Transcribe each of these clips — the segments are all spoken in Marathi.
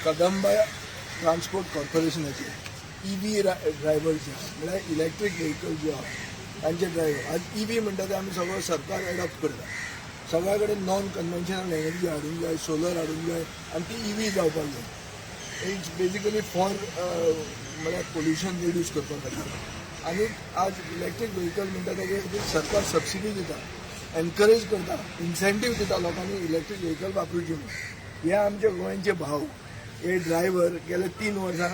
कदंबा ट्रान्सपोर्ट कॉर्पोरेशनाचे ईव्ही ड्रायव्हर जे म्हणजे इलेक्ट्रीक व्हेकल जे आहा तांचे ड्रायव्हर आज ईव्ही म्हणटा ते आमी सगळो सरकार एडॉप्ट करता. सगळ्या कडेन नॉन कन्व्हेन्शनल एनर्जी हाडूंक जाय, सोलर हाडूंक जाय आनी ती ईव्ही जावपाक जाय. इट्स बेजिकली फॉर म्हळ्यार पोल्युशन रिड्यूस करपा खातीर. आनी आज इलेक्ट्रीक व्हेकल म्हणटा ताजेर सरकार सबसिडी दिता, एनकरेज करता, इन्सेंटीव दिता लोकांनी इलेक्ट्रीक व्हेकल वापरची म्हणून. हे आमचे गोंयचे भाव हे ड्रायव्हर गेल्या 3 वर्सां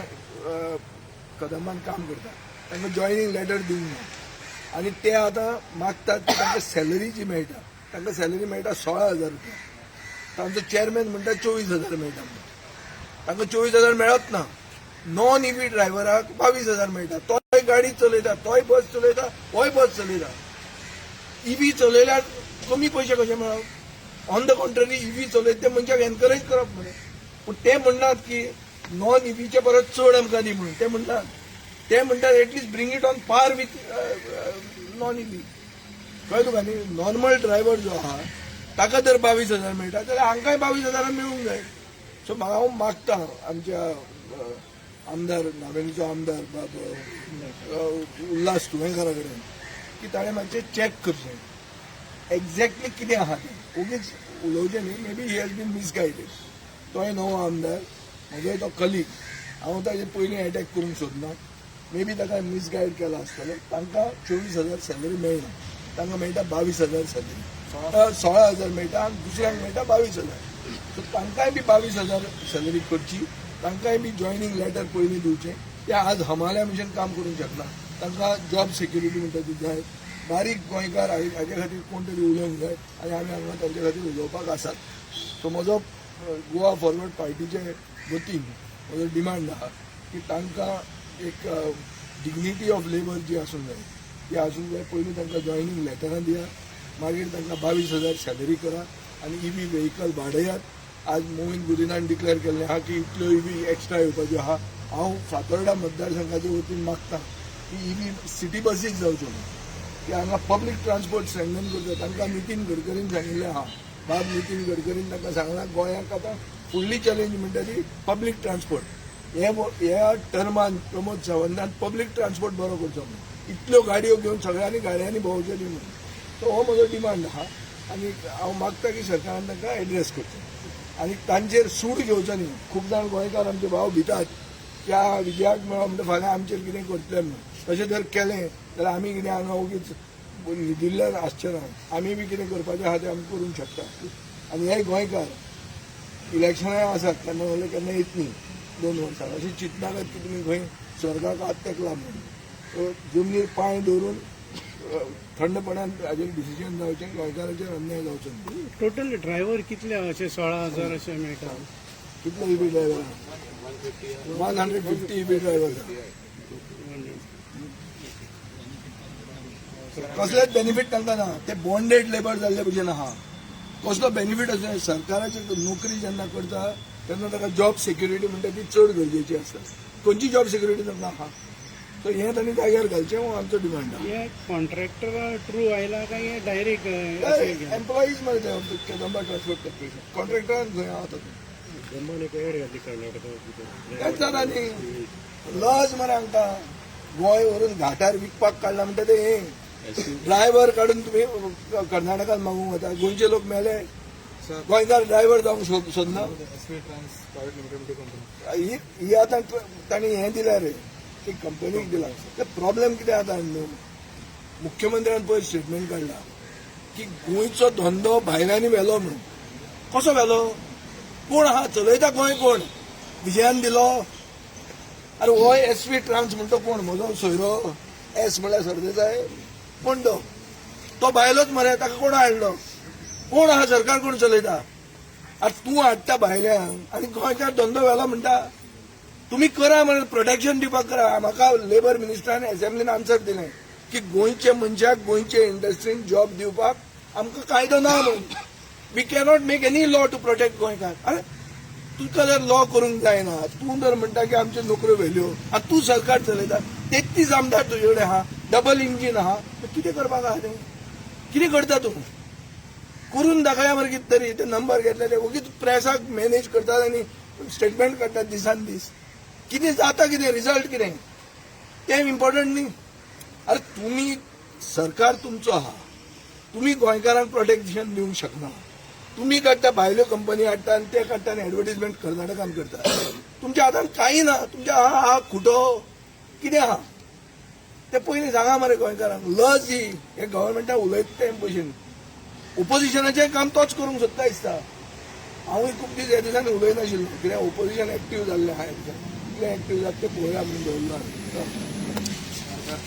कदंबान काम करता, तांकां जॉयनिंग लेटर दिवंक ना आनी ते आतां मागतात की तांकां सॅलरी जी मेळटा तांकां सॅलरी मेळटा 16,000 रुपया. तांचो चेअरमॅन म्हणटा 24,000 मेळटा म्हणून. तांकां 24,000 मेळत ना. नॉन ईव्ही ड्रायव्हराक 22,000 मेळटा. तोय गाडी चलयता, तोय बस चलयता, होय बस चलयता. ईव्ही चलयल्यार कमी पयशे कशे मेळप? ऑन द कॉन्ट्ररी ईव्ही चलयता ते मनशाक एनकरेज करप म्हणून. पूण ते म्हणनात की नॉन ईव्हीचे परत चड आमकां दी म्हणून. ते म्हणटात at least bring it on par with non EV. कळ्ळें तुका न्ही? नॉर्मल ड्रायव्हर जो आहा ताका जर 22,000 मेळटा जाल्यार हांकांय 22,000 मेळूंक जाय. सो हांव मागता आमच्या आमदार नावेलीचो आमदार उल्हास तुवेंकारा कडेन की ताणें मातशें चॅक करचें एक्झॅक्टली कितें आहा तें. उगीच उलोवचें न्ही. May be he has been misguided. तोय नवो आमदार, म्हजोय तो कलीग. हांव ताजेर पयलीं एटॅक करूंक सोदना. मे बी ताका मिसगायड केला आसतलें. तांकां 24,000 सॅलरी मेळना, तांकां मेळटा 22,000 सॅलरी. 16,000 मेळटा आनी दुसऱ्यांक मेळटा 22,000. सो तांकांय बी 22,000 सॅलरी करची. तांकांय बी जॉयनिंग लेटर पयलीं दिवचें. ते आज हमाल्या मिशन काम करूंक शकना. तांकां जॉब सिक्युरिटी म्हणटा ती जाय. बारीक गोंयकार हाजे खातीर कोण तरी उलोवंक जाय आनी आमी हांगा तांचे खातीर उलोवपाक आसात. सो म्हजो गोवा फॉरवर्ड पार्टीचे वतीन म्हजो डिमांड आहा की तांकां एक डिग्निटी ऑफ लेबर जी आसूंक जाय ती आसूंक जाय. पयलीं तांकां जॉयनिंग लेटरां दियात, मागीर तांकां 22,000 सॅलरी करा आनी ईव्ही व्हेकल वाडयात. आज मोहीन गुदिनान डिक्लेअर केल्लें आहा की इतल्यो ईव्ही एक्स्ट्रा येवपाच्यो आहा. हांव फातोर्डा मतदारसंघाचे वतीन मागता की ईव्ही सिटी बसीक जावच्यो न्हू, की हांगा पब्लीक ट्रान्सपोर्ट स्ट्रेंथन करता. तांकां नितीन गडकरीन सांगिल्लें आहा, बाब नितीन गडकरीन तांकां सांगलां गोंयाक आतां फुडली चॅलेंज म्हणटा ती पब्लीक ट्रान्सपोर्ट. ह्या टर्मान प्रमोद सावंतान पब्लीक ट्रान्सपोर्ट बरो करचो म्हणून. इतल्यो गाडयो घेवन सगळ्यांनी गाडयांनी भोंवचें न्ही म्हणून. तो हो म्हजो डिमांड आहा आनी हांव मागता की सरकारान तांकां एड्रेस करचें आनी तांचेर सूड घेवचो न्ही. खूब जाण गोंयकार आमचे भाव भितात की विजयाक मेळ्ळो म्हणटा फाल्यां आमचेर कितें करतले म्हणून. तशें जर केलें जाल्यार आमी कितें हांगा उगीच न्हिदिल्ल्यान आसचें ना. आमी बी कितें करपाचें आहा तें आमी करूंक शकता. आनी हे गोंयकार इलेक्शनाय आसात केन्ना जाल्यार केन्ना येत न्ही 2 वर्सां. अशें चिंतनाकात की तुमी खंय स्वर्गाक हात तेकला म्हणून. जमनीर पांय दवरून थंडपणान हाजेर डिसिजन जावचें. गोंयकाराचेर अन्याय जावचो न्ही. टोटल ड्रायव्हर कितले अशे 16,000 अशे मेळटा? कितले ईव्ही ड्रायव्हर? 150 EV driver. कसलेच बेनिफीट तांकां ना. ते बॉन्डेड लेबर जाल्ले भशेन आहा. कसलो बेनिफीट आसा? सरकाराची नोकरी जेन्ना करता तेन्ना ताका जॉब सिक्युरिटी म्हणटा ती चड गरजेची आसता. खंयची जॉब सिक्युरिटी तांकां आहा? सो हें तांणी जाग्यार घालचें हो आमचो डिमांड आहा. हे कॉन्ट्रॅक्टर थ्रू आयला काय हे डायरेक्ट एम्प्लॉईज मरे ते कदंबा ट्रान्सपोर्ट कॉर्पोरेशन. कॉन्ट्रॅक्टरान खंय आहा तो? तेंच जाता न्ही. लज मरे हांकां गोंय व्हरून घाटार विकपाक काडला म्हणटा ते हें. ड्रायव्हर काडून तुमी कर्नाटकात मागूंक वता. गोंयचे लोक मेले. गोंयकार ड्रायव्हर जावंक सोदना. ही आतां तांणी हें दिल्या रे ती कंपनीक दिला. ते प्रॉब्लेम कितें जाता न्हू. मुख्यमंत्र्यान पयर स्टेटमेंट काडला की गोंयचो धंदो भायल्यांनी व्हेलो म्हणून. कसो व्हेलो? कोण आहा चलयता? गोंय कोण? विजयान दिलो? अरे हो SV ट्रान्स म्हणटा कोण? म्हजो सोयरो एस म्हळ्यार सरदेसाय कोण तो भायलोच मरे. ताका कोण हाडलो? कोण आहा? सरकार कोण चलयता? आतां तूं हाडटा भायल्यांक आनी गोंयकार धंदो व्हेलो म्हणटा. तुम्ही करा म्हणून प्रोटेक्शन दिवपाक करा. म्हाका लेबर मिनिस्टरान असेंब्लीन आन्सर दिलें की गोंयचे मनशाक गोंयचे इंडस्ट्रीन जॉब दिवपाक आमकां कायदो ना म्हणून. We cannot make any law to protect गोंयकार. अरे तुका जर लॉ करूंक जायना, तूं जर म्हणटा की आमच्यो नोकऱ्यो व्हेल्यो आतां तूं सरकार चलयता, 33 आमदार तुजे कडेन आहा, डबल इंजीन आहा, कितें करपाक आहा तें? कितें करता तूं? करून दाखया मरे कितें तरी. ते नंबर घेतले ते ओगीच प्रेसाक मॅनेज करतात आनी स्टेटमेंट काडटात दिसान दीस कितें जाता कितें रिजल्ट कितें तें इम्पॉर्टंट न्ही. अरे तुमी सरकार तुमचो आहा, तुमी गोंयकारांक प्रोटेक्शन दिवंक शकना. तुम्ही काडटा भायल्यो कंपनी हाडटा आनी ते काडटा आनी एडवर्टिजमेंट कर्नाटकान करता. तुमच्या हातान काही ना. तुमच्या हा खुटो कितें आहा ते पयलीं सांगा मरे गोंयकारांक. लस ही हे गव्हर्मेंटाक उलयता ते भशेन ओपोजिशनाचें काम तोच करूंक सोदता दिसता. हांवूय खूब दीस ह्या दिसांनी उलयनाशिल्लो कित्याक ओपोजिशन एक्टीव जाल्लें आहा. कितें एक्टीव जाता ते पळोवया म्हणून दवरला.